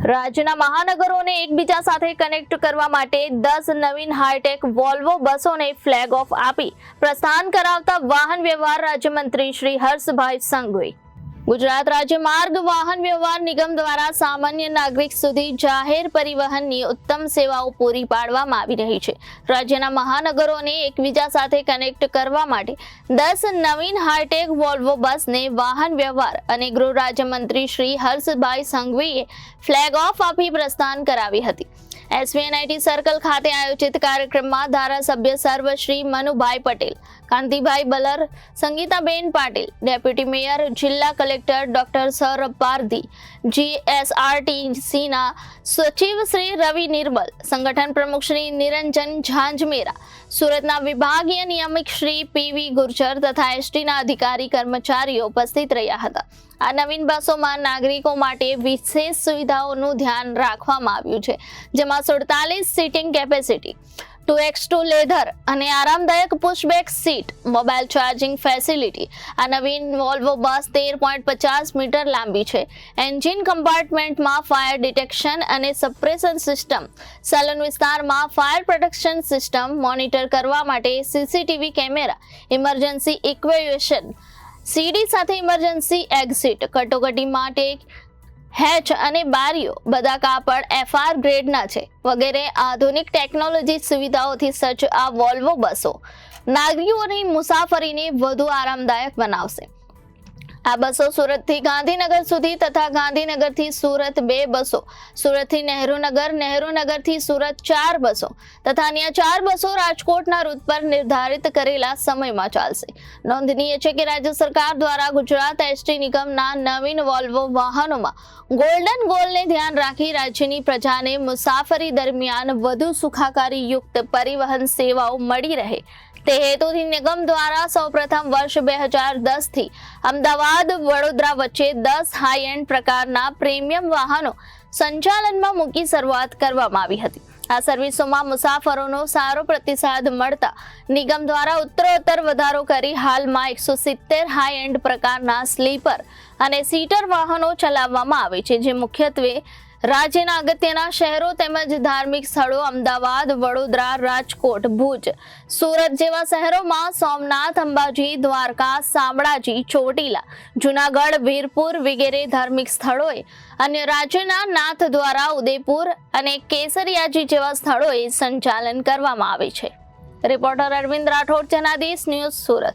રાજ્યના મહાનગરોને એકબીજા સાથે કનેક્ટ કરવા માટે 10 નવીન હાઈટેક વોલ્વો બસોને ફ્લેગ ઓફ આપી પ્રસ્થાન કરાવતા વાહન વ્યવહાર રાજ્યમંત્રી શ્રી હર્ષભાઈ સંઘવી. ગુજરાત રાજ્ય માર્ગ વાહન વ્યવહાર નિગમ દ્વારા સામાન્ય નાગરિક સુધી જાહેર પરિવહનની ઉત્તમ સેવાઓ પૂરી પાડવામાં આવી રહી છે. રાજ્યના મહાનગરોને એકબીજા સાથે કનેક્ટ કરવા માટે 10 નવીન હાઈટેક વોલ્વો બસને વાહન વ્યવહાર અને ગૃહ રાજ્યમંત્રી શ્રી હર્ષભાઈ સંઘવીએ ફ્લેગ ઓફ આપી પ્રસ્થાન કરાવી હતી. એસવીએનઆઈટી સર્કલ ખાતે આયોજિત કાર્યક્રમમાં ધારાસભ્ય સર્વશ્રી મનુભાઈ પટેલ, કાંતિભાઈ બલર, સંગીતાબેન પાટીલ, ડેપ્યુટી મેયર, જિલ્લા કલેક્ટર ડોક્ટર સૌરભ પારધી, જીએસઆરટીસીના સચિવ શ્રી રવિ નિર્મલ, સંગઠન પ્રમુખ શ્રી નિરંજન ઝાંઝમેરા, સુરતના વિભાગીય નિયામક શ્રી પીવી ગુર્જર તથા એસટીના અધિકારી કર્મચારીઓ ઉપસ્થિત રહ્યા હતા. આ નવીન બસોમાં નાગરિકો માટે વિશેષ સુવિધાઓનું ધ્યાન રાખવામાં આવ્યું છે, જેમાં 47 સીટિંગ કેપેસિટી, 2x2 લેધર અને આરામદાયક pushback seat, mobile charging facility. આ નવીન વોલ્વો બસ 13.50 મીટર લાંબી છે. એન્જિન કમ્પાર્ટમેન્ટમાં ફાયર ડિટેક્શન અને સપ્રેશન સિસ્ટમ, સલૂન વિસ્તારમાં ફાયર પ્રોટેક્શન સિસ્ટમ, મોનિટર કરવા માટે સીસીટીવી કેમેરા, ઇમરજન્સી ઇક્વેશન, સીડી સાથે ઇમરજન્સી એક્ઝિટ, કટોકટી માટે હેચ અને બારીઓ બધા કાપડ FR ગ્રેડના છે વગેરે આધુનિક ટેકનોલોજી સુવિધાઓથી સજ્જ આ વોલ્વો બસો નાગરિકોની મુસાફરીને વધુ આરામદાયક બનાવશે. આ બસો સુરતથી ગાંધીનગર સુધી તથા ગાંધીનગરથી સુરત 2 બસો, સુરતથી નહેરુનગર, નહેરુનગરથી સુરત 4 બસો તથા અન્ય 4 બસો રાજકોટના રૂટ પર નિર્ધારિત કરેલા સમયમાં ચાલશે. નોંધનીય છે કે રાજ્ય સરકાર દ્વારા ગુજરાત એસટી નિગમના નવીન વોલ્વો વાહનોમાં ગોલ્ડન ગોલને ધ્યાન રાખી રાજ્યની પ્રજાને મુસાફરી દરમિયાન વધુ સુખાકારી યુક્ત પરિવહન સેવાઓ મળી રહે તે હેતુથી નિગમ દ્વારા સૌપ્રથમ વર્ષ 2010 થી અમદાવાદ વડોદરા વચ્ચે 10 હાઈ એન્ડ પ્રકારના પ્રીમિયમ વાહનો સંચાલનમાં મૂકી શરૂઆત કરવામાં આવી હતી. આ સર્વિસોમાં મુસાફરોનો સારો પ્રતિસાદ મળતા નિગમ દ્વારા ઉત્તરોત્તર વધારો કરી હાલમાં 170 હાઈ એન્ડ પ્રકારના સ્લીપર અને સીટર વાહનો ચલાવવામાં આવે છે, જે મુખ્યત્વે રાજ્યના અગત્યના શહેરો તેમજ ધાર્મિક સ્થળો અમદાવાદ, વડોદરા, રાજકોટ, ભુજ, સુરત જેવા શહેરોમાં સોમનાથ, અંબાજી, દ્વારકા, શામળાજી, ચોટીલા, જુનાગઢ, વીરપુર વગેરે ધાર્મિક સ્થળોએ અન્ય રાજ્યના નાથ દ્વારા ઉદયપુર અને કેસરિયાજી જેવા સ્થળોએ સંચાલન કરવામાં આવે છે. Reporter Arvind Rathod, Janadesh news, Surat.